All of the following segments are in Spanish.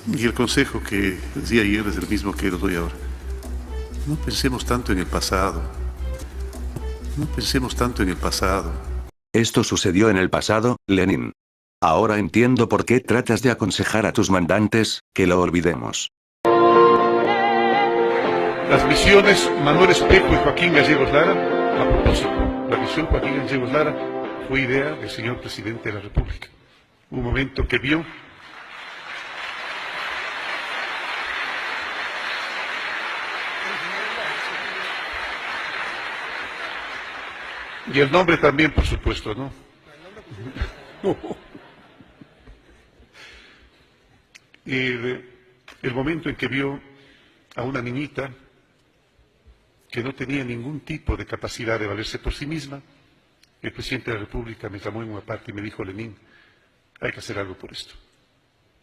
Y el consejo que di ayer es el mismo que lo doy ahora. No pensemos tanto en el pasado. No pensemos tanto en el pasado. Esto sucedió en el pasado, Lenin. Ahora entiendo por qué tratas de aconsejar a tus mandantes, que lo olvidemos. Las misiones Manuel Espejo y Joaquín Gallegos Lara, a propósito, la misión Joaquín Gallegos Lara fue idea del señor presidente de la República. Un momento que vio y el nombre también, por supuesto, ¿no? El momento en que vio a una niñita que no tenía ningún tipo de capacidad de valerse por sí misma, el presidente de la República me llamó en una parte y me dijo: Lenín, hay que hacer algo por esto.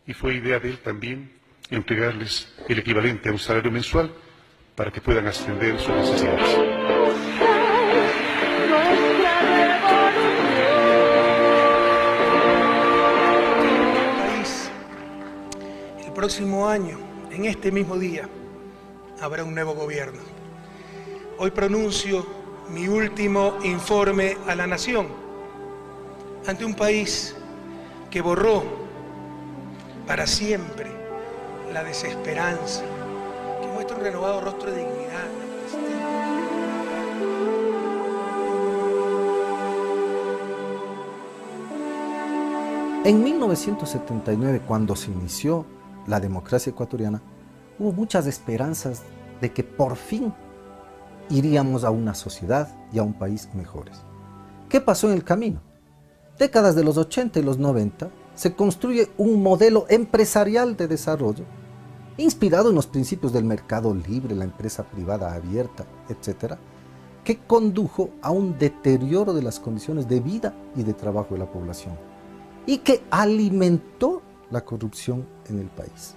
Y fue idea de él también entregarles el equivalente a un salario mensual para que puedan ascender sus necesidades. El próximo año, en este mismo día, habrá un nuevo gobierno. Hoy pronuncio mi último informe a la nación ante un país que borró para siempre la desesperanza, que muestra un renovado rostro de dignidad. En 1979, cuando se inició la democracia ecuatoriana, hubo muchas esperanzas de que por fin iríamos a una sociedad y a un país mejores. ¿Qué pasó en el camino? Décadas de los 80 y los 90 se construye un modelo empresarial de desarrollo inspirado en los principios del mercado libre, la empresa privada abierta, etc., que condujo a un deterioro de las condiciones de vida y de trabajo de la población y que alimentó la corrupción en el país.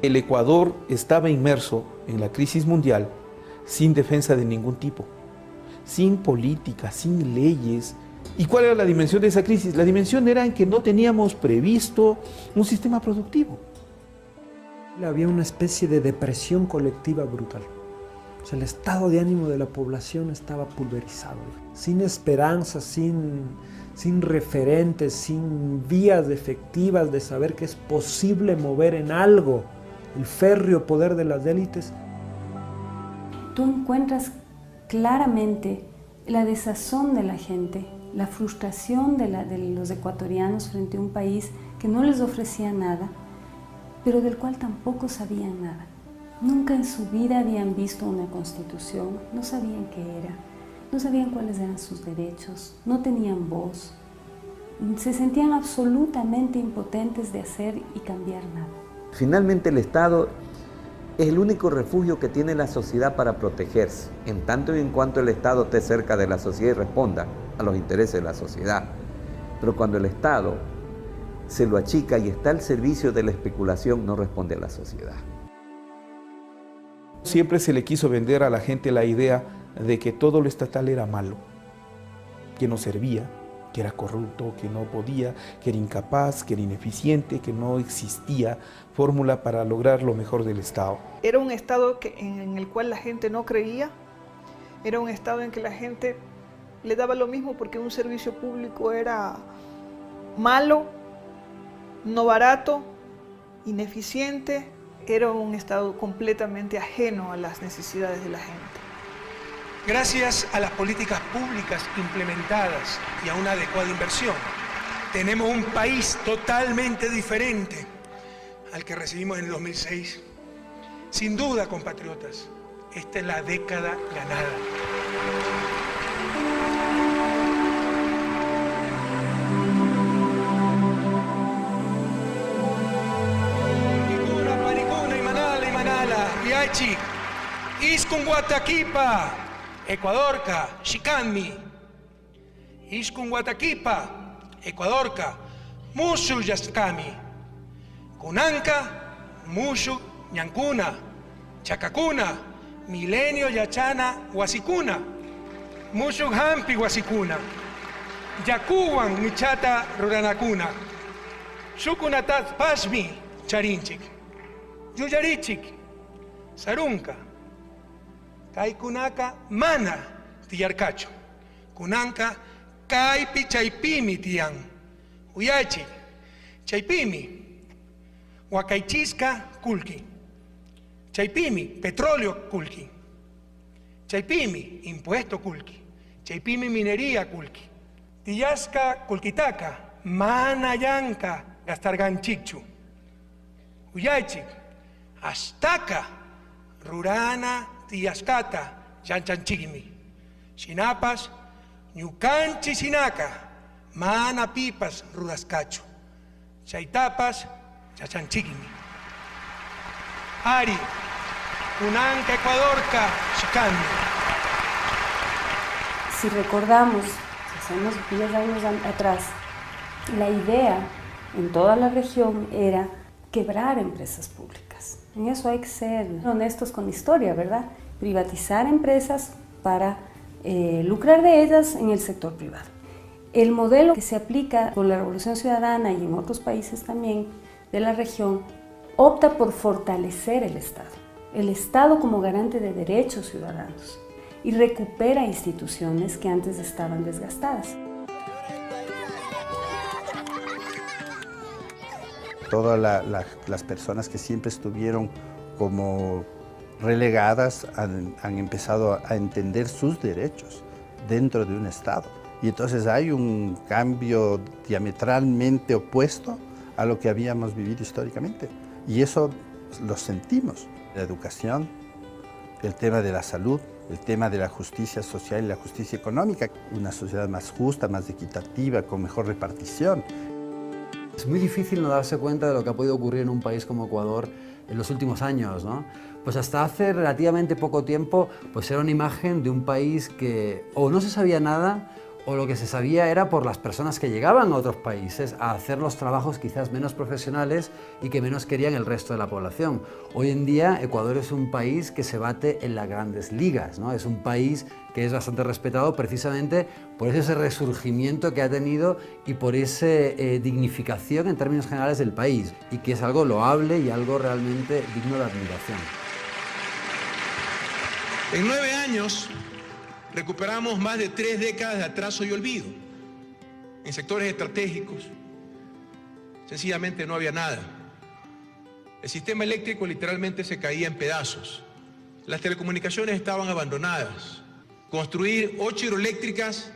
El Ecuador estaba inmerso en la crisis mundial sin defensa de ningún tipo, sin política, sin leyes. ¿Y cuál era la dimensión de esa crisis? La dimensión era en que no teníamos previsto un sistema productivo. Había una especie de depresión colectiva brutal. O sea, el estado de ánimo de la población estaba pulverizado, sin esperanza, sin referentes, sin vías efectivas de saber que es posible mover en algo el férreo poder de las élites. Tú encuentras claramente la desazón de la gente, la frustración de los ecuatorianos frente a un país que no les ofrecía nada, pero del cual tampoco sabían nada. Nunca en su vida habían visto una constitución, no sabían qué era, no sabían cuáles eran sus derechos, no tenían voz, se sentían absolutamente impotentes de hacer y cambiar nada. Finalmente el Estado es el único refugio que tiene la sociedad para protegerse, en tanto y en cuanto el Estado esté cerca de la sociedad y responda a los intereses de la sociedad. Pero cuando el Estado se lo achica y está al servicio de la especulación, no responde a la sociedad. Siempre se le quiso vender a la gente la idea de que todo lo estatal era malo, que no servía, que era corrupto, que no podía, que era incapaz, que era ineficiente, que no existía fórmula para lograr lo mejor del Estado. Era un Estado en el cual la gente no creía, era un Estado en que la gente le daba lo mismo porque un servicio público era malo, no barato, ineficiente, era un Estado completamente ajeno a las necesidades de la gente. Gracias a las políticas públicas implementadas y a una adecuada inversión, tenemos un país totalmente diferente al que recibimos en el 2006. Sin duda, compatriotas, esta es la década ganada. Paricuna, Imanala, Viachi, Iskun Guataquipa, Ecuadorca, Xicanmi, Iskun Guataquipa, Ecuadorca, Mushu Yascami, Kunanca, Mushu Ñancuna, Chacacuna, Milenio Yachana Huasicuna, Mushu Hampi Huasicuna, Yacuan Michata Ruranacuna, Shukunatat Pashmi Charinchik. Yuyarichik, Sarunka, Kai Kunaka, Mana, Tiyarcacho, Kunanka, Kaipi Chaipimi Tian, Uyachi, Chaipimi, Huacaichisca, Kulki, Chaipimi, petróleo Kulki, Chaipimi, impuesto Kulki, Chaipimi, minería Kulki, Tiyasca, Kulkitaka, Manayanka, Gastarganchichu, Uyachik, Aztaca, Rurana, Tiyascata, Chanchanchigmi, Sinapas, Ñucanchi Sinaca, Mana Pipas, Rudascacho, Chaitapas, Chachanchigmi, Ari, Cunanca, Ecuadorca, Chicandi. Si recordamos, si hacemos 10 años atrás, la idea en toda la región era quebrar empresas públicas. En eso hay que ser honestos con la historia, ¿verdad? Privatizar empresas para lucrar de ellas en el sector privado. El modelo que se aplica por la Revolución Ciudadana y en otros países también de la región opta por fortalecer el Estado como garante de derechos ciudadanos y recupera instituciones que antes estaban desgastadas. Todas las personas que siempre estuvieron como relegadas han empezado a entender sus derechos dentro de un Estado. Y entonces hay un cambio diametralmente opuesto a lo que habíamos vivido históricamente. Y eso lo sentimos. La educación, el tema de la salud, el tema de la justicia social y la justicia económica, una sociedad más justa, más equitativa, con mejor repartición. Es muy difícil no darse cuenta de lo que ha podido ocurrir en un país como Ecuador en los últimos años, ¿no? Pues hasta hace relativamente poco tiempo, pues era una imagen de un país que o no se sabía nada, o lo que se sabía era por las personas que llegaban a otros países a hacer los trabajos quizás menos profesionales y que menos querían el resto de la población. Hoy en día Ecuador es un país que se bate en las grandes ligas, ¿no? Es un país que es bastante respetado precisamente por ese resurgimiento que ha tenido y por esa dignificación en términos generales del país, y que es algo loable y algo realmente digno de admiración. En 9 años recuperamos más de 3 décadas de atraso y olvido. En sectores estratégicos, sencillamente no había nada. El sistema eléctrico literalmente se caía en pedazos. Las telecomunicaciones estaban abandonadas. Construir 8 hidroeléctricas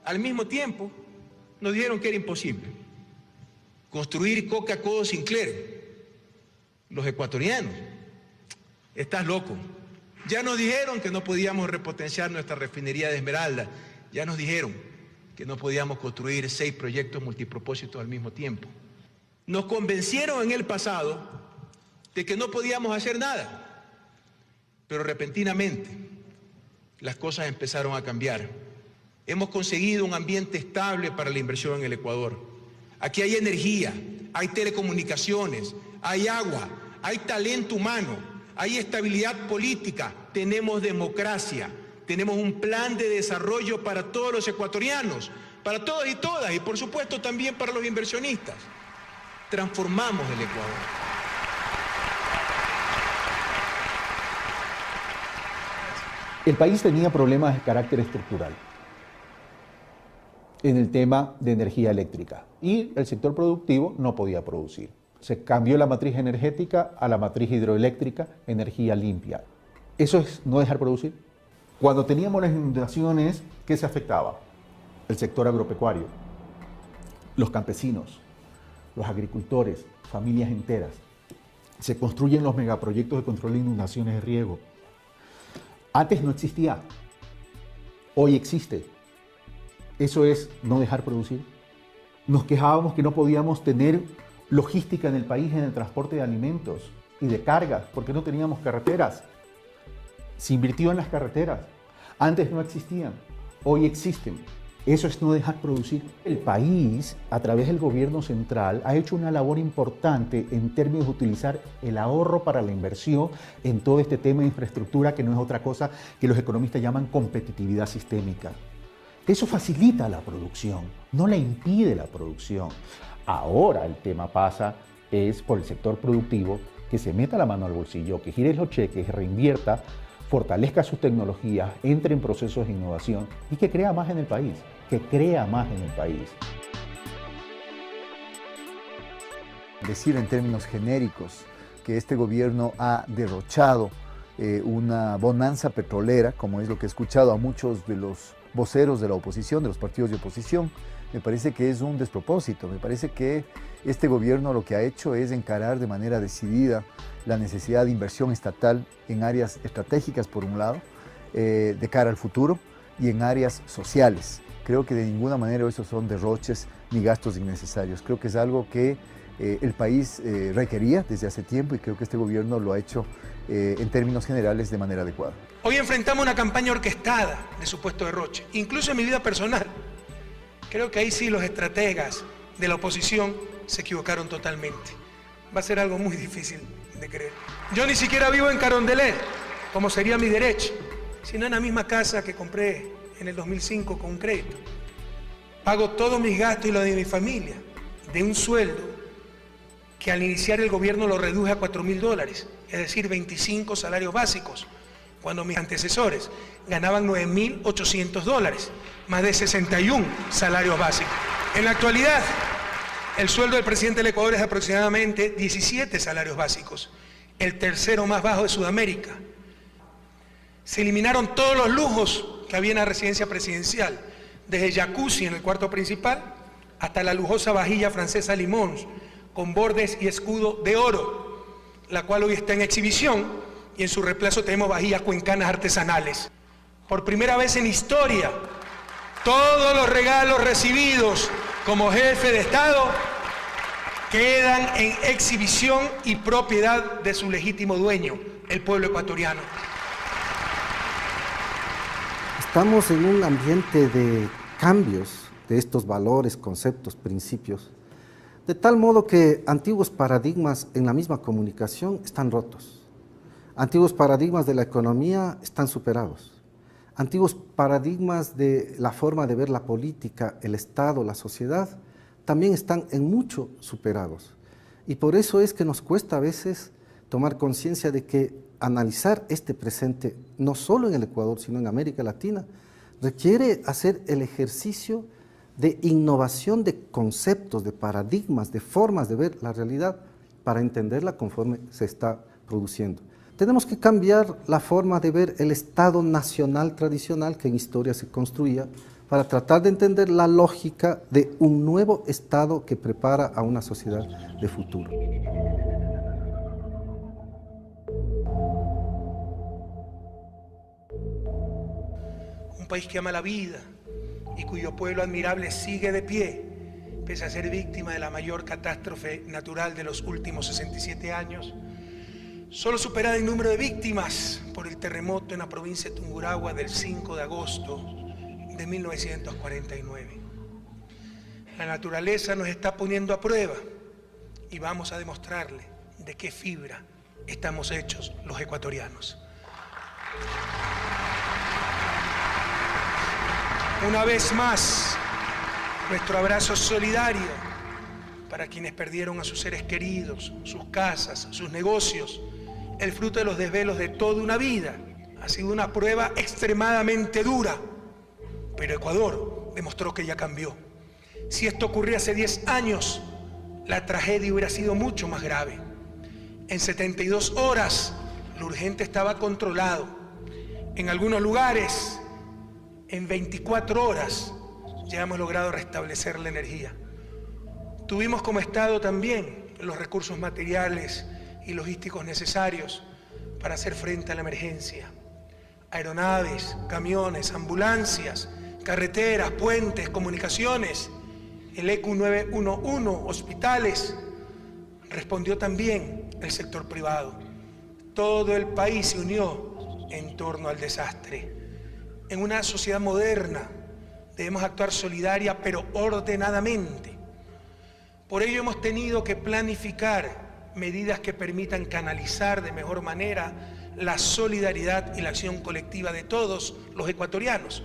al mismo tiempo nos dijeron que era imposible. Construir Coca-Cola Sinclair, los ecuatorianos, estás loco. Ya nos dijeron que no podíamos repotenciar nuestra refinería de Esmeralda. Ya nos dijeron que no podíamos construir 6 proyectos multipropósitos al mismo tiempo. Nos convencieron en el pasado de que no podíamos hacer nada. Pero repentinamente las cosas empezaron a cambiar. Hemos conseguido un ambiente estable para la inversión en el Ecuador. Aquí hay energía, hay telecomunicaciones, hay agua, hay talento humano, hay estabilidad política, tenemos democracia, tenemos un plan de desarrollo para todos los ecuatorianos, para todos y todas, y por supuesto también para los inversionistas. Transformamos el Ecuador. El país tenía problemas de carácter estructural en el tema de energía eléctrica y el sector productivo no podía producir. Se cambió la matriz energética a la matriz hidroeléctrica, energía limpia. ¿Eso es no dejar producir? Cuando teníamos las inundaciones, ¿qué se afectaba? El sector agropecuario, los campesinos, los agricultores, familias enteras. Se construyen los megaproyectos de control de inundaciones de riego. Antes no existía, hoy existe. Eso es no dejar producir. Nos quejábamos que no podíamos tener logística en el país en el transporte de alimentos y de cargas porque no teníamos carreteras. Se invirtió en las carreteras. Antes no existían, hoy existen. Eso es no dejar producir. El país, a través del gobierno central, ha hecho una labor importante en términos de utilizar el ahorro para la inversión en todo este tema de infraestructura, que no es otra cosa que los economistas llaman competitividad sistémica. Eso facilita la producción, no la impide la producción. Ahora el tema pasa es por el sector productivo que se meta la mano al bolsillo, que gire los cheques, reinvierta, fortalezca sus tecnologías, entre en procesos de innovación y que crea más en el país, Decir en términos genéricos que este gobierno ha derrochado una bonanza petrolera, como es lo que he escuchado a muchos de los voceros de la oposición, de los partidos de oposición, me parece que es un despropósito. Me parece que este gobierno lo que ha hecho es encarar de manera decidida la necesidad de inversión estatal en áreas estratégicas, por un lado, de cara al futuro, y en áreas sociales. Creo que de ninguna manera esos son derroches ni gastos innecesarios. Creo que es algo que el país requería desde hace tiempo y creo que este gobierno lo ha hecho en términos generales de manera adecuada. Hoy enfrentamos una campaña orquestada de supuesto derroche, incluso en mi vida personal. Creo que ahí sí los estrategas de la oposición se equivocaron totalmente. Va a ser algo muy difícil de creer. Yo ni siquiera vivo en Carondelet, como sería mi derecho, sino en la misma casa que compré en el 2005 con un crédito. Pago todos mis gastos y los de mi familia, de un sueldo que al iniciar el gobierno lo reduje a $4.000, es decir, 25 salarios básicos, cuando mis antecesores ganaban $9.800, más de 61 salarios básicos. En la actualidad, el sueldo del presidente del Ecuador es aproximadamente 17 salarios básicos, el tercero más bajo de Sudamérica. Se eliminaron todos los lujos que había en la residencia presidencial, desde jacuzzi en el cuarto principal hasta la lujosa vajilla francesa Limons, con bordes y escudo de oro, la cual hoy está en exhibición, y en su reemplazo tenemos vajillas cuencanas artesanales. Por primera vez en historia, todos los regalos recibidos como jefe de Estado quedan en exhibición y propiedad de su legítimo dueño, el pueblo ecuatoriano. Estamos en un ambiente de cambios de estos valores, conceptos, principios, de tal modo que antiguos paradigmas en la misma comunicación están rotos. Antiguos paradigmas de la economía están superados. Antiguos paradigmas de la forma de ver la política, el Estado, la sociedad, también están en mucho superados. Y por eso es que nos cuesta a veces tomar conciencia de que analizar este presente, no solo en el Ecuador, sino en América Latina, requiere hacer el ejercicio de innovación de conceptos, de paradigmas, de formas de ver la realidad para entenderla conforme se está produciendo. Tenemos que cambiar la forma de ver el Estado nacional tradicional que en historia se construía para tratar de entender la lógica de un nuevo Estado que prepara a una sociedad de futuro. Un país que ama la vida y cuyo pueblo admirable sigue de pie, pese a ser víctima de la mayor catástrofe natural de los últimos 67 años, solo superada en número de víctimas por el terremoto en la provincia de Tungurahua del 5 de agosto de 1949. La naturaleza nos está poniendo a prueba y vamos a demostrarle de qué fibra estamos hechos los ecuatorianos. Una vez más, nuestro abrazo solidario para quienes perdieron a sus seres queridos, sus casas, sus negocios, el fruto de los desvelos de toda una vida. Ha sido una prueba extremadamente dura, pero Ecuador demostró que ya cambió. Si esto ocurría hace 10 años, la tragedia hubiera sido mucho más grave. En 72 horas, lo urgente estaba controlado. En algunos lugares, en 24 horas ya hemos logrado restablecer la energía. Tuvimos como Estado también los recursos materiales y logísticos necesarios para hacer frente a la emergencia. Aeronaves, camiones, ambulancias, carreteras, puentes, comunicaciones, el ECU 911, hospitales. Respondió también el sector privado. Todo el país se unió en torno al desastre. En una sociedad moderna debemos actuar solidaria pero ordenadamente. Por ello hemos tenido que planificar medidas que permitan canalizar de mejor manera la solidaridad y la acción colectiva de todos los ecuatorianos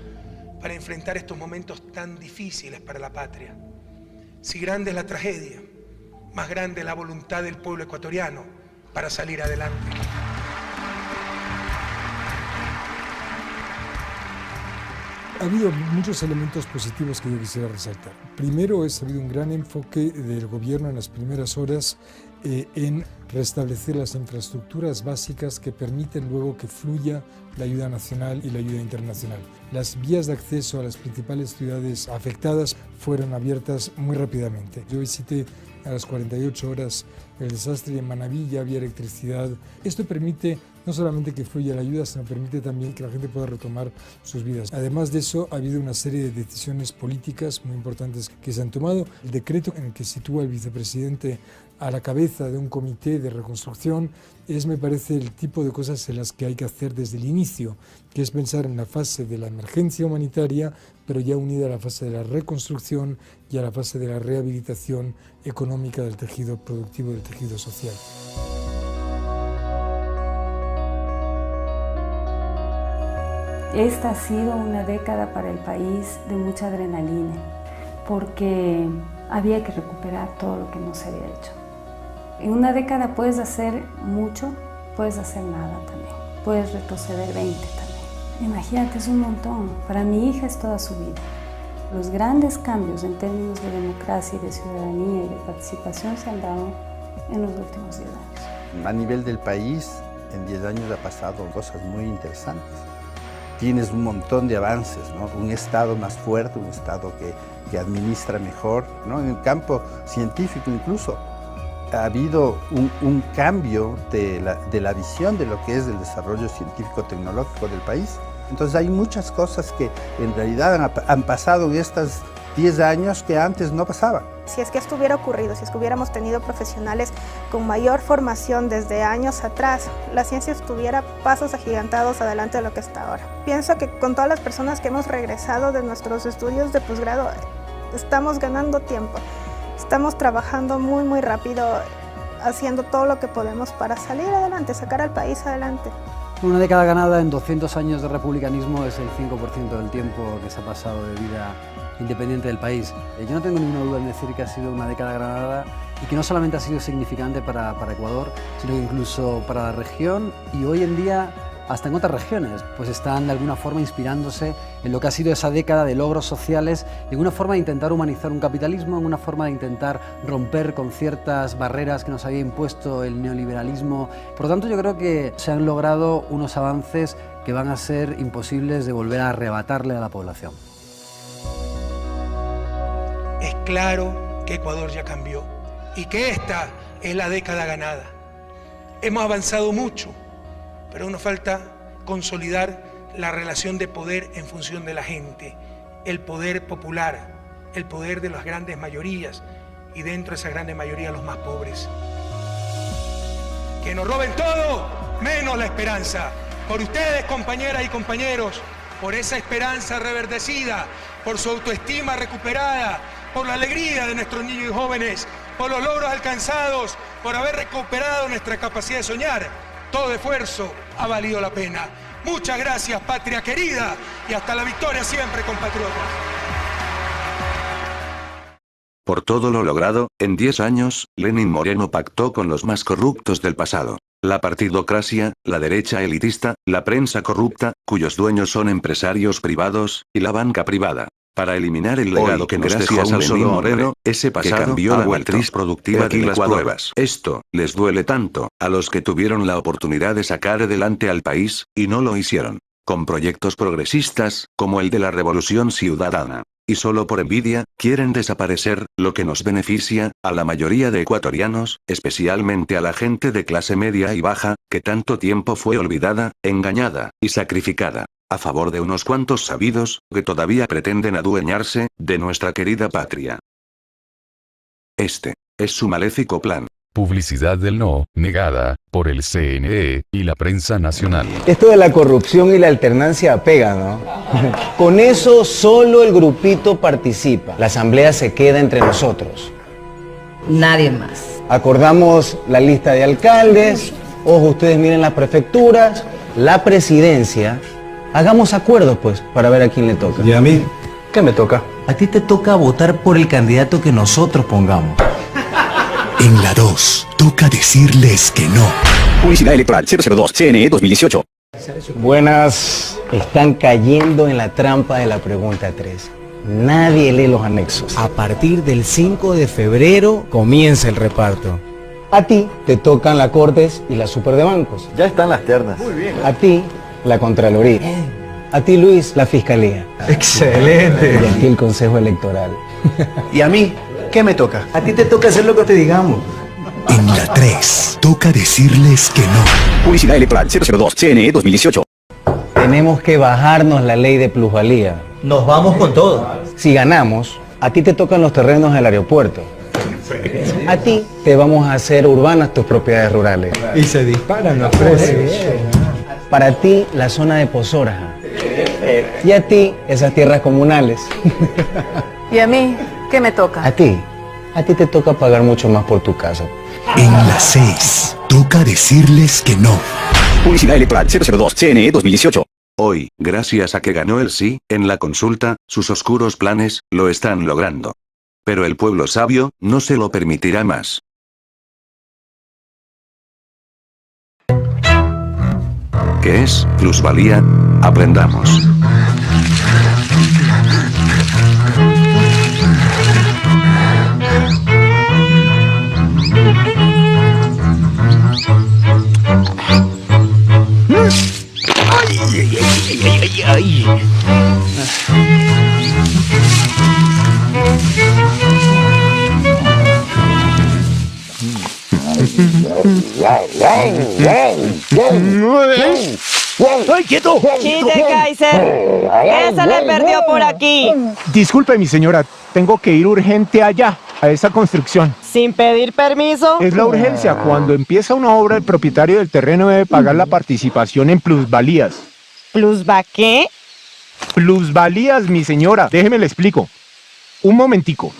para enfrentar estos momentos tan difíciles para la patria. Si grande es la tragedia, más grande es la voluntad del pueblo ecuatoriano para salir adelante. Ha habido muchos elementos positivos que yo quisiera resaltar. Primero, ha habido un gran enfoque del gobierno en las primeras horas en restablecer las infraestructuras básicas que permiten luego que fluya la ayuda nacional y la ayuda internacional. Las vías de acceso a las principales ciudades afectadas fueron abiertas muy rápidamente. Yo visité a las 48 horas el desastre y en Manabí ya había electricidad. Esto permite no solamente que fluya la ayuda, sino permite también que la gente pueda retomar sus vidas. Además de eso, ha habido una serie de decisiones políticas muy importantes que se han tomado. El decreto en el que sitúa el vicepresidente a la cabeza de un comité de reconstrucción es, me parece, el tipo de cosas en las que hay que hacer desde el inicio, que es pensar en la fase de la emergencia humanitaria, pero ya unida a la fase de la reconstrucción y a la fase de la rehabilitación económica del tejido productivo y del tejido social. Esta ha sido una década para el país de mucha adrenalina, porque había que recuperar todo lo que no se había hecho. En una década puedes hacer mucho, puedes hacer nada también, puedes retroceder 20 también. Imagínate, es un montón. Para mi hija es toda su vida. Los grandes cambios en términos de democracia y de ciudadanía y de participación se han dado en los últimos 10 años. A nivel del país, en 10 años ha pasado cosas muy interesantes. Tienes un montón de avances, ¿no? Un Estado más fuerte, un Estado que administra mejor, ¿no? En el campo científico incluso ha habido un cambio de la visión de lo que es el desarrollo científico-tecnológico del país. Entonces hay muchas cosas que en realidad han pasado en estos 10 años que antes no pasaban. Si es que esto hubiera ocurrido, si es que hubiéramos tenido profesionales con mayor formación desde años atrás, la ciencia estuviera pasos agigantados adelante de lo que está ahora. Pienso que con todas las personas que hemos regresado de nuestros estudios de posgrado, estamos ganando tiempo. Estamos trabajando muy rápido, haciendo todo lo que podemos para salir adelante, sacar al país adelante. Una década ganada en 200 años de republicanismo es el 5% del tiempo que se ha pasado de vida independiente del país. Yo no tengo ninguna duda en decir que ha sido una década ganada y que no solamente ha sido significante para Ecuador, sino que incluso para la región y hoy en día hasta en otras regiones, pues están de alguna forma inspirándose en lo que ha sido esa década de logros sociales, en una forma de intentar humanizar un capitalismo, en una forma de intentar romper con ciertas barreras que nos había impuesto el neoliberalismo. Por lo tanto, yo creo que se han logrado unos avances que van a ser imposibles de volver a arrebatarle a la población. Es claro que Ecuador ya cambió y que esta es la década ganada. Hemos avanzado mucho, pero aún nos falta consolidar la relación de poder en función de la gente, el poder popular, el poder de las grandes mayorías y dentro de esa grande mayoría los más pobres. Que nos roben todo, menos la esperanza. Por ustedes, compañeras y compañeros, por esa esperanza reverdecida, por su autoestima recuperada, por la alegría de nuestros niños y jóvenes, por los logros alcanzados, por haber recuperado nuestra capacidad de soñar. Todo esfuerzo ha valido la pena. Muchas gracias, patria querida, y hasta la victoria siempre, compatriotas. Por todo lo logrado, en 10 años, Lenín Moreno pactó con los más corruptos del pasado. La partidocracia, la derecha elitista, la prensa corrupta, cuyos dueños son empresarios privados, y la banca privada. Para eliminar el legado que nos dejó un Lenín Moreno, ese pasado cambió la matriz productiva de Ecuador. Esto les duele tanto a los que tuvieron la oportunidad de sacar adelante al país, y no lo hicieron. Con proyectos progresistas, como el de la Revolución Ciudadana. Y solo por envidia, quieren desaparecer lo que nos beneficia a la mayoría de ecuatorianos, especialmente a la gente de clase media y baja, que tanto tiempo fue olvidada, engañada y sacrificada, a favor de unos cuantos sabidos, que todavía pretenden adueñarse de nuestra querida patria. Este es su maléfico plan. Publicidad del no, negada, por el CNE y la prensa nacional. Esto de la corrupción y la alternancia pega, ¿no? Con eso solo el grupito participa. La asamblea se queda entre nosotros. Nadie más. Acordamos la lista de alcaldes, ojo, ustedes miren las prefecturas, la presidencia. Hagamos acuerdos, pues, para ver a quién le toca. ¿Y a mí? ¿Qué me toca? A ti te toca votar por el candidato que nosotros pongamos. En la 2, toca decirles que no. Publicidad electoral 002, CNE 2018. Buenas, están cayendo en la trampa de la pregunta 3. Nadie lee los anexos. A partir del 5 de febrero comienza el reparto. A ti te tocan la Cortes y la Super de Bancos. Ya están las ternas. Muy bien. A ti la Contraloría. A ti, Luis, la Fiscalía. Excelente. Y a ti el Consejo Electoral. ¿Y a mí? ¿Qué me toca? A ti te toca hacer lo que te digamos. En la 3, toca decirles que no. Publicidad electoral 002, CNE 2018. Tenemos que bajarnos la ley de plusvalía. Nos vamos con todo. Si ganamos, a ti te tocan los terrenos del aeropuerto. A ti te vamos a hacer urbanas tus propiedades rurales. Y se disparan los precios. Para ti, la zona de Posorja. Y a ti, esas tierras comunales. ¿Y a mí qué me toca? A ti te toca pagar mucho más por tu casa. En la 6, toca decirles que no. Publicidad electoral 002, CNE 2018. Hoy, gracias a que ganó el sí, en la consulta, sus oscuros planes, lo están logrando. Pero el pueblo sabio, no se lo permitirá más. ¿Qué es plusvalía? Aprendamos. ¡Ay, quieto! ¡Quite, Kaiser! ¿Qué se le perdió por aquí? Disculpe, mi señora, tengo que ir urgente allá, a esa construcción. ¿Sin pedir permiso? Es la urgencia. Cuando empieza una obra, el propietario del terreno debe pagar la participación en plusvalías. ¿Plusva qué? Plusvalías, mi señora. Déjeme le explico. Un momentico.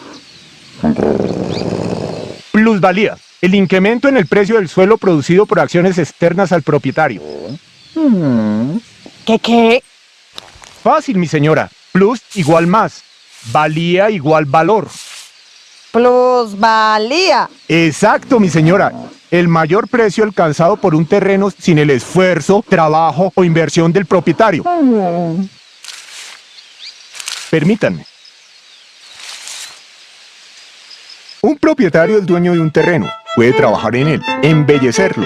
Plusvalías. El incremento en el precio del suelo producido por acciones externas al propietario. ¿Qué? Fácil, mi señora. Plus igual más. Valía igual valor. Plusvalía. Exacto, mi señora. El mayor precio alcanzado por un terreno sin el esfuerzo, trabajo o inversión del propietario. Permítanme. Un propietario es dueño de un terreno. Puede trabajar en él, embellecerlo.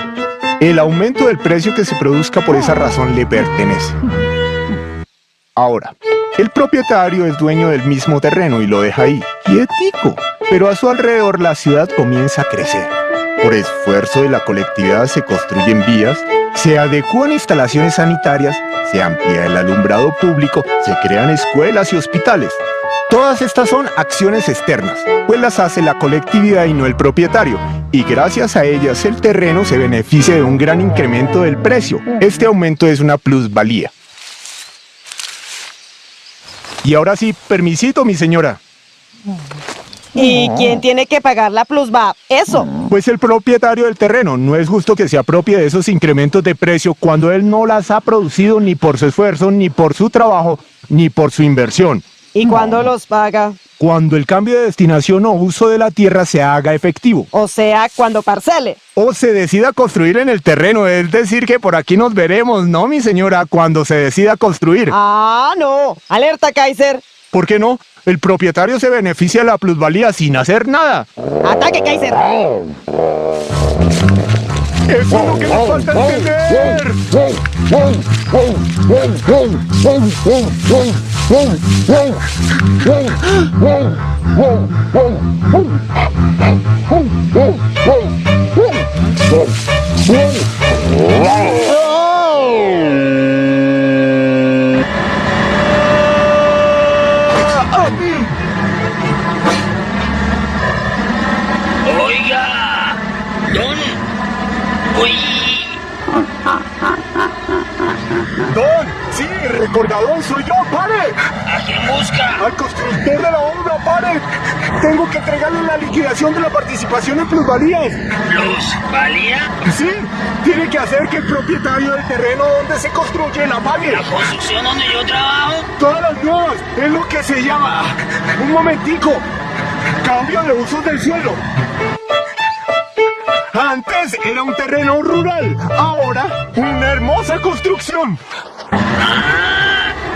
El aumento del precio que se produzca por esa razón le pertenece. Ahora, el propietario es dueño del mismo terreno y lo deja ahí, quietico. Pero a su alrededor la ciudad comienza a crecer. Por esfuerzo de la colectividad se construyen vías, se adecúan instalaciones sanitarias, se amplía el alumbrado público, se crean escuelas y hospitales. Todas estas son acciones externas, pues las hace la colectividad y no el propietario, y gracias a ellas el terreno se beneficia de un gran incremento del precio. Este aumento es una plusvalía. Y ahora sí, permisito, mi señora. ¿Y quién tiene que pagar la plusva? Eso. Pues el propietario del terreno. No es justo que se apropie de esos incrementos de precio cuando él no las ha producido ni por su esfuerzo, ni por su trabajo, ni por su inversión. ¿Y cuándo los paga? Cuando el cambio de destinación o uso de la tierra se haga efectivo. O sea, cuando parcele. O se decida construir en el terreno, es decir que por aquí nos veremos, ¿no, mi señora? Cuando se decida construir. Ah, no. Alerta, Kaiser. ¿Por qué no? El propietario se beneficia de la plusvalía sin hacer nada. ¡Ataque, Kaiser! ¡Eso es lo que nos falta entender! Oiga, don. Uy. ¡Don! ¡Sí! ¡Recordador! ¡Soy yo! ¡Pare! ¿A quién busca? ¡Al constructor de la obra! ¡Pare! ¡Tengo que entregarle la liquidación de la participación en plusvalías! ¿Plusvalía? Sí, tiene que hacer que el propietario del terreno donde se construye la pague. ¿La construcción donde yo trabajo? Todas las nuevas, es lo que se llama... Un momentico. Cambio de usos del suelo. Antes era un terreno rural, ahora una hermosa construcción.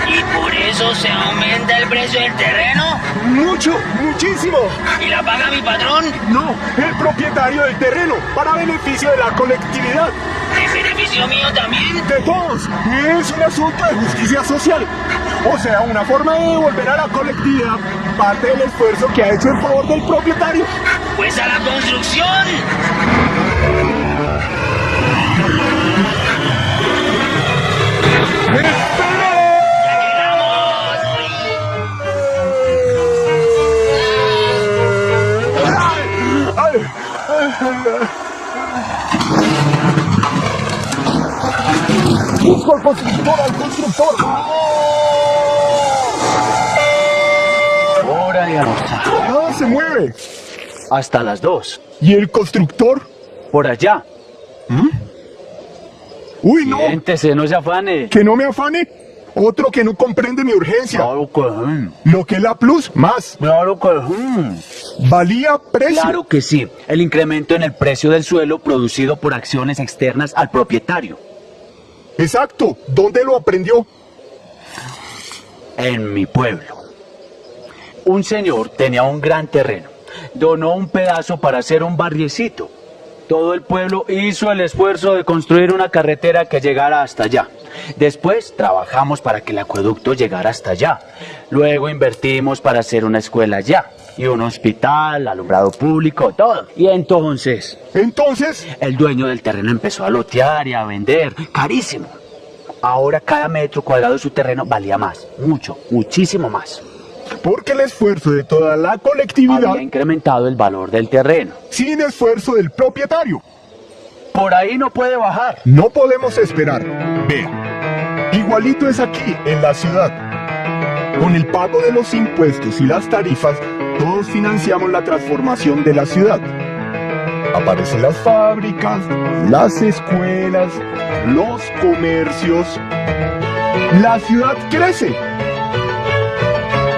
¿Y por eso se aumenta el precio del terreno? Mucho, muchísimo. ¿Y la paga mi patrón? No, el propietario del terreno, para beneficio de la colectividad. ¿En beneficio mío también? De todos. Es un asunto de justicia social. O sea, una forma de devolver a la colectividad parte del esfuerzo que ha hecho en favor del propietario. Pues a la construcción. Busco al constructor, Órale, Alonso. No, se mueve. Hasta las 2. ¿Y el constructor? Por allá. Uy, no. Siéntese, no se afane. ¿Que no me afane? Otro que no comprende mi urgencia. Claro que sí. Lo que es la plus, más. Claro que sí. ¿Valía precio? Claro que sí. El incremento en el precio del suelo producido por acciones externas al propietario. Exacto. ¿Dónde lo aprendió? En mi pueblo. Un señor tenía un gran terreno. Donó un pedazo para hacer un barriecito. Todo el pueblo hizo el esfuerzo de construir una carretera que llegara hasta allá. Después trabajamos para que el acueducto llegara hasta allá. Luego invertimos para hacer una escuela allá. Y un hospital, alumbrado público, todo. Y entonces... El dueño del terreno empezó a lotear y a vender. Carísimo. Ahora cada metro cuadrado de su terreno valía más. Mucho, muchísimo más. Porque el esfuerzo de toda la colectividad había incrementado el valor del terreno. Sin esfuerzo del propietario. Por ahí no puede bajar. No podemos esperar. Vea, igualito es aquí, en la ciudad. Con el pago de los impuestos y las tarifas, todos financiamos la transformación de la ciudad. Aparecen las fábricas, las escuelas, los comercios. La ciudad crece.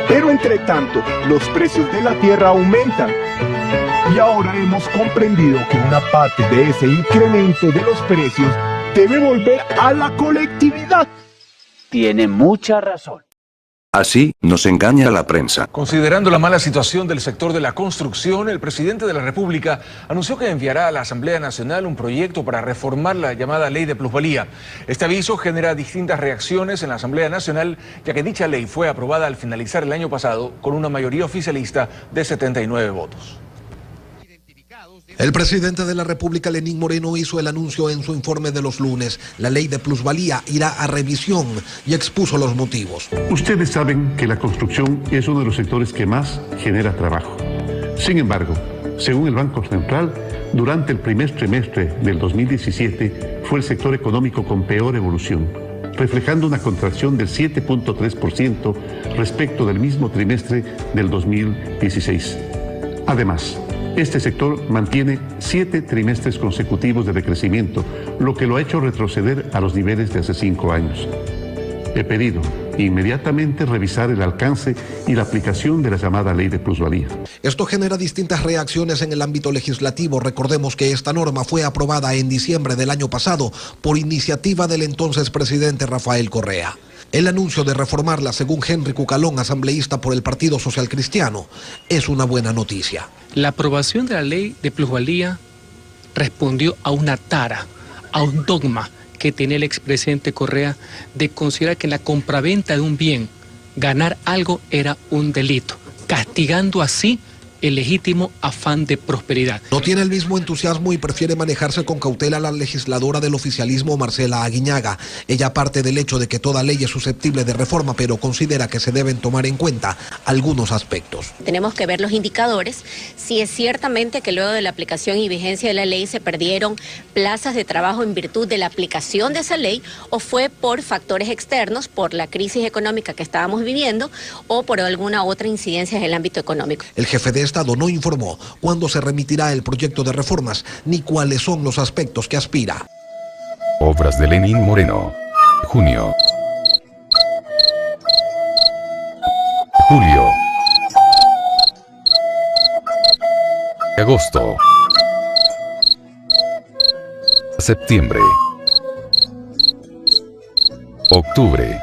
Pero entre tanto, los precios de la tierra aumentan. Y ahora hemos comprendido que una parte de ese incremento de los precios debe volver a la colectividad. Tiene mucha razón. Así, nos engaña la prensa. Considerando la mala situación del sector de la construcción, el presidente de la República anunció que enviará a la Asamblea Nacional un proyecto para reformar la llamada Ley de Plusvalía. Este aviso genera distintas reacciones en la Asamblea Nacional, ya que dicha ley fue aprobada al finalizar el año pasado con una mayoría oficialista de 79 votos. El presidente de la República, Lenín Moreno, hizo el anuncio en su informe de los lunes. La ley de plusvalía irá a revisión y expuso los motivos. Ustedes saben que la construcción es uno de los sectores que más genera trabajo. Sin embargo, según el Banco Central, durante el primer trimestre del 2017 fue el sector económico con peor evolución, reflejando una contracción del 7.3% respecto del mismo trimestre del 2016. Además, este sector mantiene 7 trimestres consecutivos de decrecimiento, lo que lo ha hecho retroceder a los niveles de hace 5 años. He pedido inmediatamente revisar el alcance y la aplicación de la llamada Ley de Plusvalía. Esto genera distintas reacciones en el ámbito legislativo. Recordemos que esta norma fue aprobada en diciembre del año pasado por iniciativa del entonces presidente Rafael Correa. El anuncio de reformarla, según Henry Cucalón, asambleísta por el Partido Social Cristiano, es una buena noticia. La aprobación de la ley de plusvalía respondió a una tara, a un dogma que tenía el expresidente Correa de considerar que en la compraventa de un bien, ganar algo era un delito, castigando así el legítimo afán de prosperidad. No tiene el mismo entusiasmo y prefiere manejarse con cautela la legisladora del oficialismo, Marcela Aguiñaga. Ella parte del hecho de que toda ley es susceptible de reforma, pero considera que se deben tomar en cuenta algunos aspectos. Tenemos que ver los indicadores. Si es ciertamente que luego de la aplicación y vigencia de la ley se perdieron plazas de trabajo en virtud de la aplicación de esa ley, o fue por factores externos, por la crisis económica que estábamos viviendo, o por alguna otra incidencia en el ámbito económico. El jefe de Estado no informó cuándo se remitirá el proyecto de reformas ni cuáles son los aspectos que aspira. Obras de Lenín Moreno. Junio. Julio. Agosto. Septiembre. Octubre.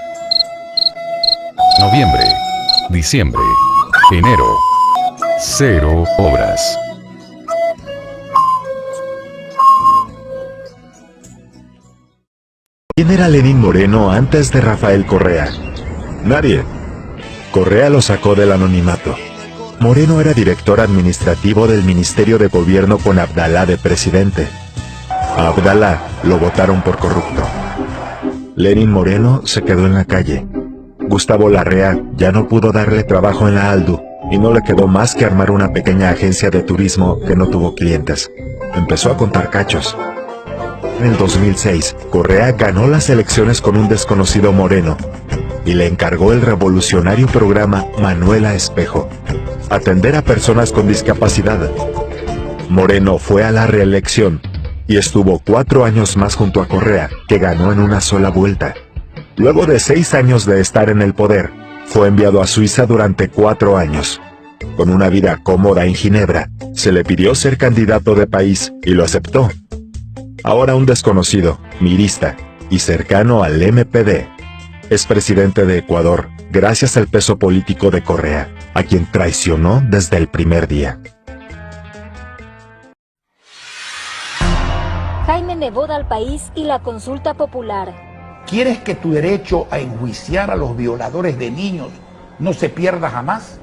Noviembre. Diciembre. Enero. 0 obras. ¿Quién era Lenín Moreno antes de Rafael Correa? Nadie. Correa lo sacó del anonimato. Moreno era director administrativo del Ministerio de Gobierno con Abdalá de presidente. A Abdalá lo votaron por corrupto. Lenín Moreno se quedó en la calle. Gustavo Larrea ya no pudo darle trabajo en la ALDU y no le quedó más que armar una pequeña agencia de turismo que no tuvo clientes. Empezó a contar cachos. En el 2006, Correa ganó las elecciones con un desconocido Moreno y le encargó el revolucionario programa Manuela Espejo, atender a personas con discapacidad. Moreno fue a la reelección y estuvo 4 años más junto a Correa, que ganó en una sola vuelta. Luego de 6 años de estar en el poder, fue enviado a Suiza durante 4 años. Con una vida cómoda en Ginebra, se le pidió ser candidato de país y lo aceptó. Ahora un desconocido, mirista y cercano al MPD, es presidente de Ecuador gracias al peso político de Correa, a quien traicionó desde el primer día. Jaime Nebot al país y la consulta popular. ¿Quieres que tu derecho a enjuiciar a los violadores de niños no se pierda jamás?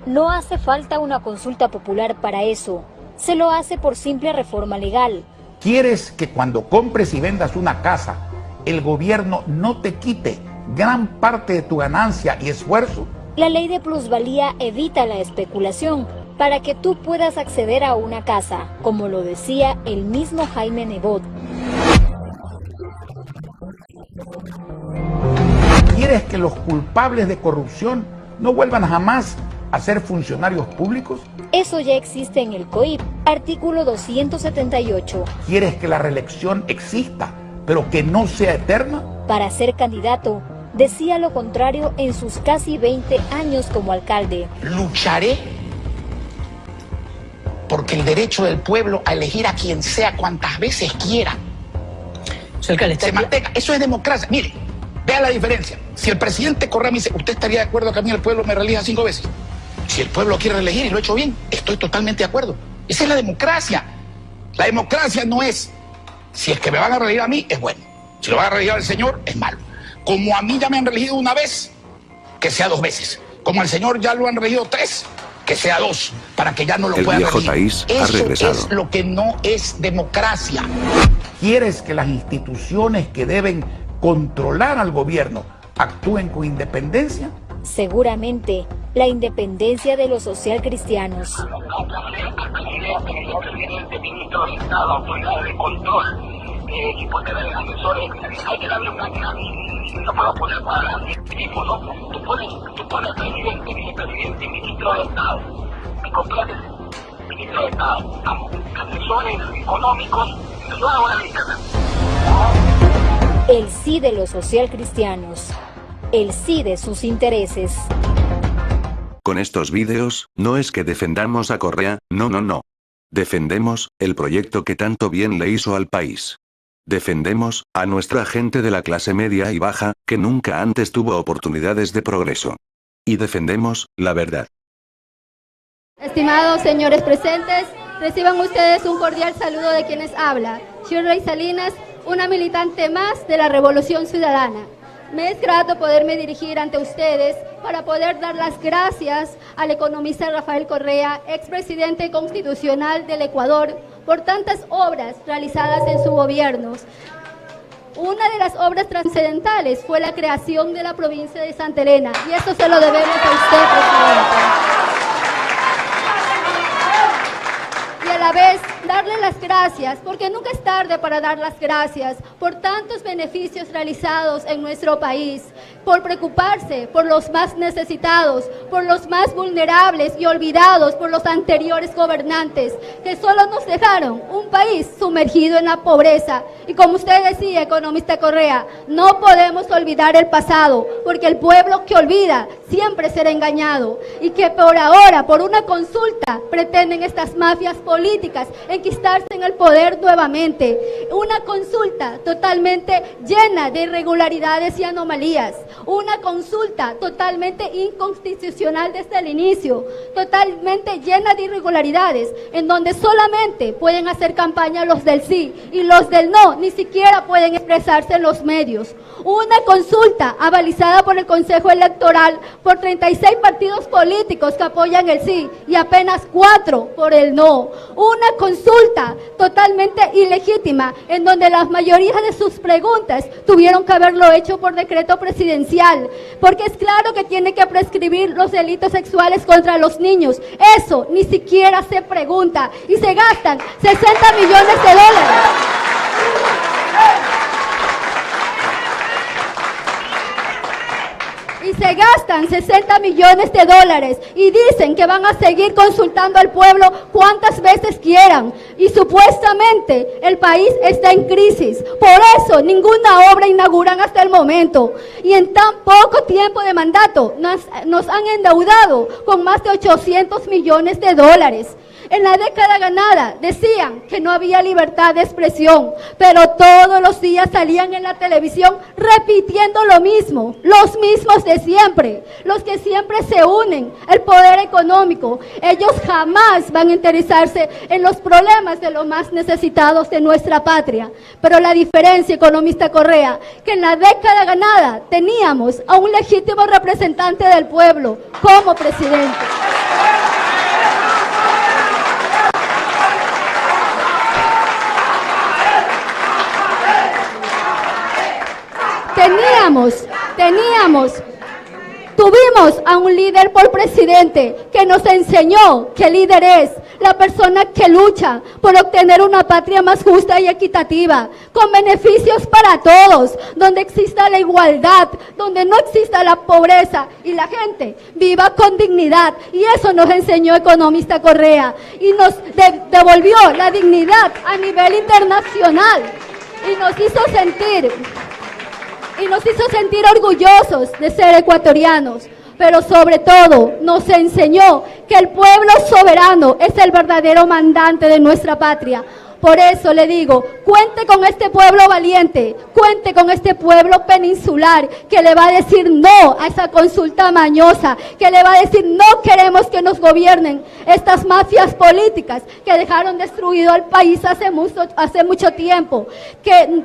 No hace falta una consulta popular para eso. Se lo hace por simple reforma legal. ¿Quieres que cuando compres y vendas una casa, el gobierno no te quite gran parte de tu ganancia y esfuerzo? La ley de plusvalía evita la especulación para que tú puedas acceder a una casa, como lo decía el mismo Jaime Nebot. ¿Quieres que los culpables de corrupción no vuelvan jamás a ser funcionarios públicos? Eso ya existe en el COIP, artículo 278. ¿Quieres que la reelección exista, pero que no sea eterna? Para ser candidato, decía lo contrario en sus casi 20 años como alcalde. Lucharé porque el derecho del pueblo a elegir a quien sea cuantas veces quiera se mantenga. Eso es democracia. Mire, vea la diferencia. Si el presidente Correa me dice, ¿usted estaría de acuerdo que a mí el pueblo me reelija 5 veces? Si el pueblo quiere reelegir y lo he hecho bien, estoy totalmente de acuerdo. Esa es la democracia. La democracia no es, si es que me van a reelegir a mí, es bueno. Si lo van a reelegir al señor, es malo. Como a mí ya me han reelegido una vez, que sea 2 veces. Como al señor ya lo han reelegido 3, que sea 2, para que ya no lo pueda reelegir. El viejo país ha regresado. Eso es lo que no es democracia. ¿Quieres que las instituciones que deben controlar al gobierno actúen con independencia? Seguramente, la independencia de los socialcristianos. Y poner asesores, hay que darle una clave. No puedo poner para tipo, ¿no? Tú pones presidente, vicepresidente, ministro de Estado. Me comprates, ministro de Estado. Asesores económicos, yo hago la lista. El sí de los socialcristianos. El sí de sus intereses. Con estos vídeos, no es que defendamos a Correa, no. Defendemos el proyecto que tanto bien le hizo al país. Defendemos a nuestra gente de la clase media y baja, que nunca antes tuvo oportunidades de progreso. Y defendemos la verdad. Estimados señores presentes, reciban ustedes un cordial saludo de quienes habla. Shirley Salinas, una militante más de la Revolución Ciudadana. Me es grato poderme dirigir ante ustedes para poder dar las gracias al economista Rafael Correa, expresidente constitucional del Ecuador, por tantas obras realizadas en su gobierno. Una de las obras trascendentales fue la creación de la provincia de Santa Elena, y esto se lo debemos a usted, presidente. Y a la vez, darle las gracias, porque nunca es tarde para dar las gracias, por tantos beneficios realizados en nuestro país, por preocuparse por los más necesitados, por los más vulnerables y olvidados por los anteriores gobernantes, que solo nos dejaron un país sumergido en la pobreza. Y como usted decía, economista Correa, no podemos olvidar el pasado, porque el pueblo que olvida siempre será engañado, y que por ahora, por una consulta, pretenden estas mafias políticas enquistarse en el poder nuevamente. Una consulta totalmente llena de irregularidades y anomalías. Una consulta totalmente inconstitucional desde el inicio, totalmente llena de irregularidades, en donde solamente pueden hacer campaña los del sí y los del no ni siquiera pueden expresarse en los medios. Una consulta avalizada por el Consejo Electoral por 36 partidos políticos que apoyan el sí y apenas 4 por el no. Una consulta totalmente ilegítima en donde la mayoría de sus preguntas tuvieron que haberlo hecho por decreto presidencial, porque es claro que tiene que prescribir los delitos sexuales contra los niños. Eso ni siquiera se pregunta y se gastan 60 millones de dólares. Y se gastan 60 millones de dólares y dicen que van a seguir consultando al pueblo cuantas veces quieran. Y supuestamente el país está en crisis. Por eso ninguna obra inauguran hasta el momento. Y en tan poco tiempo de mandato nos han endeudado con más de 800 millones de dólares. En la década ganada decían que no había libertad de expresión, pero todos los días salían en la televisión repitiendo lo mismo, los mismos de siempre, los que siempre se unen, el poder económico. Ellos jamás van a interesarse en los problemas de los más necesitados de nuestra patria. Pero la diferencia, economista Correa, que en la década ganada teníamos a un legítimo representante del pueblo como presidente. Tuvimos a un líder por presidente que nos enseñó que el líder es la persona que lucha por obtener una patria más justa y equitativa, con beneficios para todos, donde exista la igualdad, donde no exista la pobreza y la gente viva con dignidad. Y eso nos enseñó economista Correa y nos devolvió la dignidad a nivel internacional y nos hizo sentir orgullosos de ser ecuatorianos, pero sobre todo nos enseñó que el pueblo soberano es el verdadero mandante de nuestra patria. Por eso le digo, cuente con este pueblo valiente, cuente con este pueblo peninsular que le va a decir no a esa consulta mañosa, que le va a decir no queremos que nos gobiernen estas mafias políticas que dejaron destruido al país hace mucho tiempo,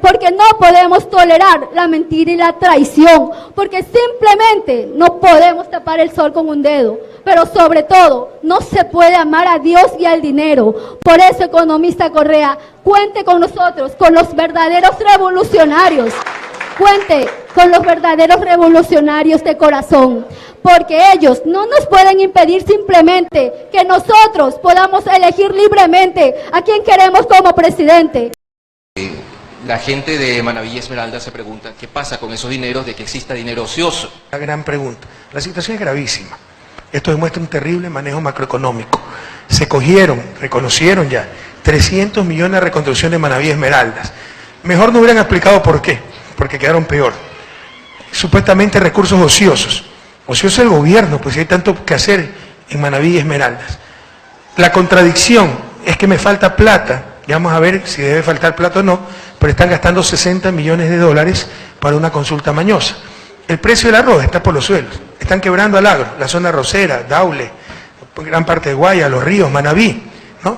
porque no podemos tolerar la mentira y la traición, porque simplemente no podemos tapar el sol con un dedo. Pero sobre todo, no se puede amar a Dios y al dinero. Por eso, economista Correa, cuente con nosotros, con los verdaderos revolucionarios. Cuente con los verdaderos revolucionarios de corazón, porque ellos no nos pueden impedir simplemente que nosotros podamos elegir libremente a quien queremos como presidente. La gente de Manaví y Esmeralda se pregunta qué pasa con esos dineros, de que exista dinero ocioso. La gran pregunta. La situación es gravísima. Esto demuestra un terrible manejo macroeconómico. Se reconocieron ya 300 millones de reconstrucción de Manaví y Esmeraldas. Mejor no hubieran explicado por qué, porque quedaron peor. Supuestamente recursos ociosos. Ocioso el gobierno, pues hay tanto que hacer en Manaví y Esmeraldas. La contradicción es que me falta plata, ya vamos a ver si debe faltar plata o no, pero están gastando 60 millones de dólares para una consulta mañosa. El precio del arroz está por los suelos, están quebrando al agro, la zona arrocera, Daule, gran parte de Guaya, Los Ríos, Manaví, ¿no?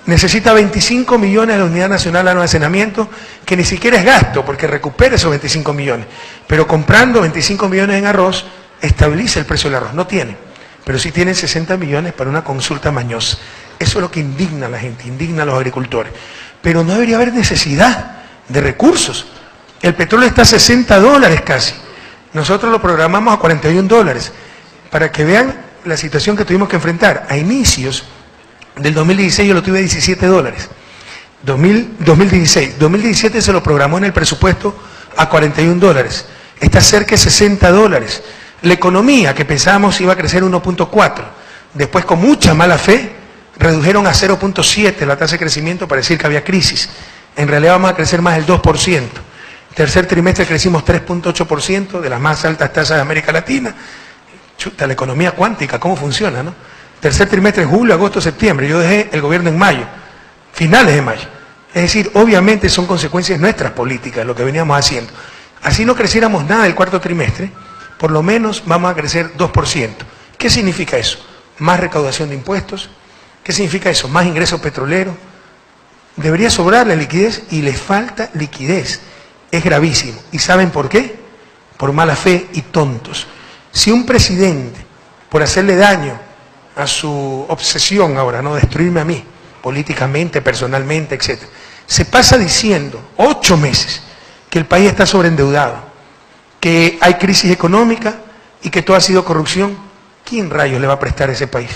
Necesita 25 millones de la Unidad Nacional de Almacenamiento, que ni siquiera es gasto, porque recupera esos 25 millones, pero comprando 25 millones en arroz, estabiliza el precio del arroz, no tienen, pero sí tienen 60 millones para una consulta mañosa. Eso es lo que indigna a la gente, indigna a los agricultores, pero no debería haber necesidad de recursos. El petróleo está a 60 dólares casi. Nosotros lo programamos a 41 dólares, para que vean la situación que tuvimos que enfrentar. A inicios del 2016 yo lo tuve a 17 dólares. 2017 se lo programó en el presupuesto a 41 dólares. Está cerca de 60 dólares. La economía que pensábamos iba a crecer 1.4. Después, con mucha mala fe, redujeron a 0.7 la tasa de crecimiento para decir que había crisis. En realidad vamos a crecer más del 2%. Tercer trimestre crecimos 3.8%, de las más altas tasas de América Latina. Chuta, la economía cuántica, ¿cómo funciona, no? Tercer trimestre, julio, agosto, septiembre. Yo dejé el gobierno en mayo. finales de mayo. Es decir, obviamente son consecuencias nuestras políticas, lo que veníamos haciendo. Así no creciéramos nada el cuarto trimestre, por lo menos vamos a crecer 2%. ¿Qué significa eso? Más recaudación de impuestos. ¿Qué significa eso? Más ingresos petroleros. Debería sobrar la liquidez y les falta liquidez. Es gravísimo. ¿Y saben por qué? Por mala fe y tontos. Si un presidente, por hacerle daño a su obsesión ahora, ¿no? Destruirme a mí, políticamente, personalmente, etc., se pasa diciendo 8 meses que el país está sobreendeudado, que hay crisis económica y que todo ha sido corrupción, ¿quién rayos le va a prestar a ese país?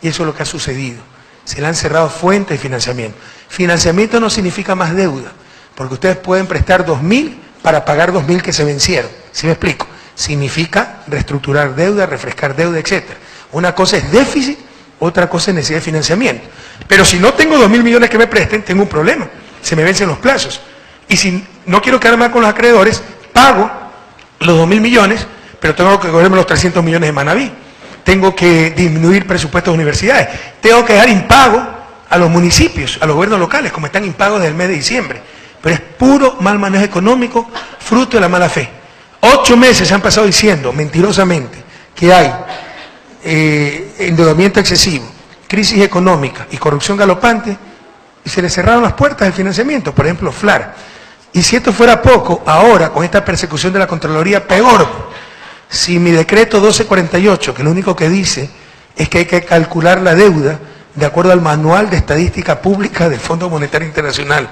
Y eso es lo que ha sucedido. Se le han cerrado fuentes de financiamiento. Financiamiento no significa más deuda, porque ustedes pueden prestar 2.000 para pagar 2.000 que se vencieron. ¿Sí me explico? Significa reestructurar deuda, refrescar deuda, etc. Una cosa es déficit, otra cosa es necesidad de financiamiento. Pero si no tengo 2.000 millones que me presten, tengo un problema. Se me vencen los plazos. Y si no quiero quedar mal con los acreedores, pago los 2.000 millones, pero tengo que cogerme los 300 millones de Manaví. Tengo que disminuir presupuestos de universidades. Tengo que dejar impago a los municipios, a los gobiernos locales, como están impagos desde el mes de diciembre. Pero es puro mal manejo económico, fruto de la mala fe. 8 meses se han pasado diciendo, mentirosamente, que hay endeudamiento excesivo, crisis económica y corrupción galopante, y se le cerraron las puertas del financiamiento, por ejemplo, FLAR. Y si esto fuera poco, ahora, con esta persecución de la Contraloría, peor. Si mi decreto 1248, que lo único que dice es que hay que calcular la deuda de acuerdo al Manual de Estadística Pública del Fondo Monetario Internacional,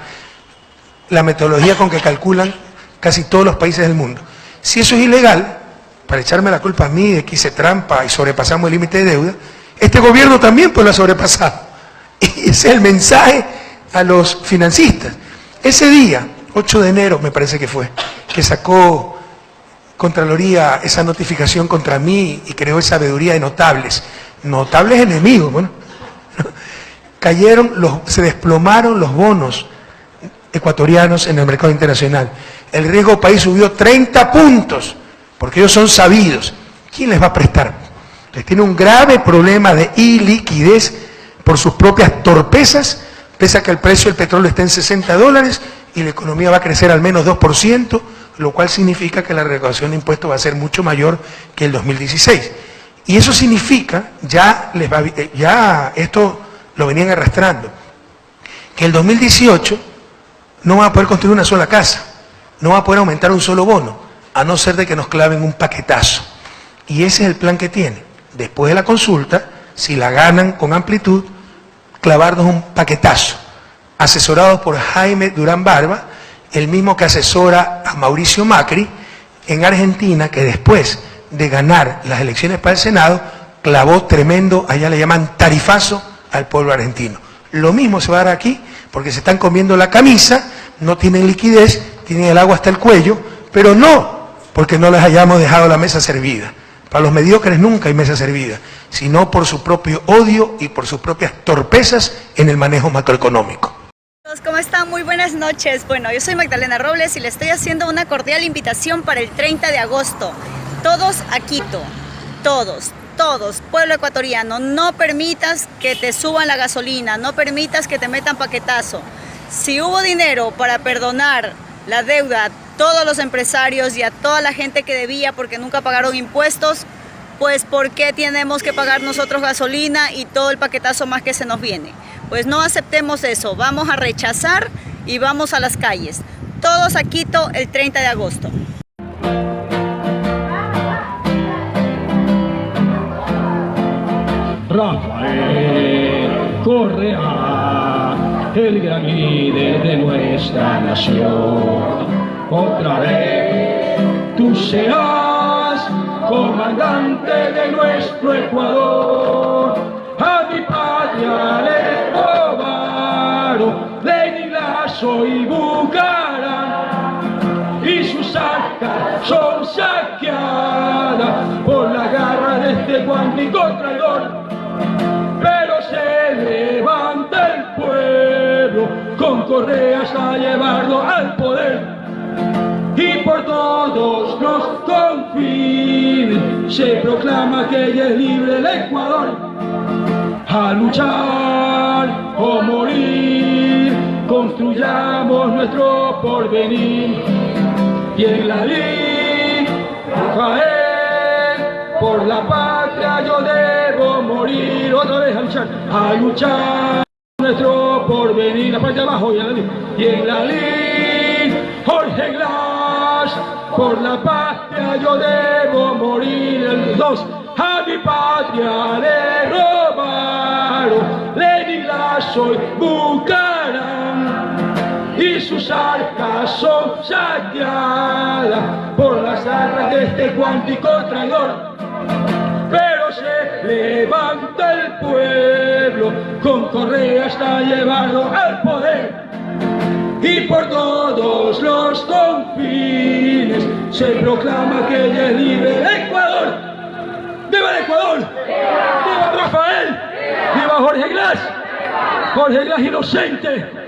la metodología con que calculan casi todos los países del mundo. Si eso es ilegal, para echarme la culpa a mí de que hice trampa y sobrepasamos el límite de deuda, este gobierno también pues lo ha sobrepasado. Y ese es el mensaje a los financistas. Ese día, 8 de enero me parece que fue, que sacó Contraloría esa notificación contra mí y creó esa veeduría de notables enemigos, bueno, se desplomaron los bonos ecuatorianos en el mercado internacional. El riesgo país subió 30 puntos, porque ellos son sabidos. ¿Quién les va a prestar? Les tiene un grave problema de iliquidez por sus propias torpezas, pese a que el precio del petróleo está en $60 y la economía va a crecer al menos 2%, lo cual significa que la recaudación de impuestos va a ser mucho mayor que el 2016. Y eso significa, ya esto lo venían arrastrando, que el 2018 no van a poder construir una sola casa, no va a poder aumentar un solo bono, a no ser de que nos claven un paquetazo. Y ese es el plan que tienen. Después de la consulta, si la ganan con amplitud, clavarnos un paquetazo, asesorados por Jaime Durán Barba, el mismo que asesora a Mauricio Macri en Argentina, que después de ganar las elecciones para el Senado, clavó tremendo, allá le llaman tarifazo, al pueblo argentino. Lo mismo se va a dar aquí, porque se están comiendo la camisa, no tienen liquidez, tienen el agua hasta el cuello, pero no porque no les hayamos dejado la mesa servida. Para los mediocres nunca hay mesa servida, sino por su propio odio y por sus propias torpezas en el manejo macroeconómico. ¿Cómo están? Muy buenas noches. Bueno, yo soy Magdalena Robles y le estoy haciendo una cordial invitación para el 30 de agosto. Todos a Quito, todos, pueblo ecuatoriano, no permitas que te suban la gasolina, no permitas que te metan paquetazo. Si hubo dinero para perdonar la deuda a todos los empresarios y a toda la gente que debía porque nunca pagaron impuestos, pues ¿por qué tenemos que pagar nosotros gasolina y todo el paquetazo más que se nos viene? Pues no aceptemos eso, vamos a rechazar y vamos a las calles. Todos a Quito el 30 de agosto. Rafael Correa, el gran líder de nuestra nación. Otra vez tú serás comandante de nuestro Ecuador. A mi patria le robaron Lenin, Lazo y Bucaram, y sus arcas son saqueadas por la garra de este cuántico traidor. Pero se levanta el pueblo con Correas a llevarlo al poder. Y por todos los confines se proclama que ya es libre el Ecuador. A luchar o morir. construyamos nuestro porvenir. Y en la ley, Rafael, por la patria yo debo morir. Otra vez a luchar nuestro porvenir. La parte de abajo y en la ley, Jorge Glass, por la patria yo debo morir. El 2, a mi patria le robaron Lenin, Lazo y Bucaram, y sus arcas son saqueadas por las armas de este cuántico traidor. Pero se levanta el pueblo, con Correa hasta llevarlo al poder. Y por todos los confines se proclama que ella es libre el Ecuador. ¡Viva el Ecuador! ¡Viva Rafael! ¡Viva Jorge Glass! Jorge Glass inocente.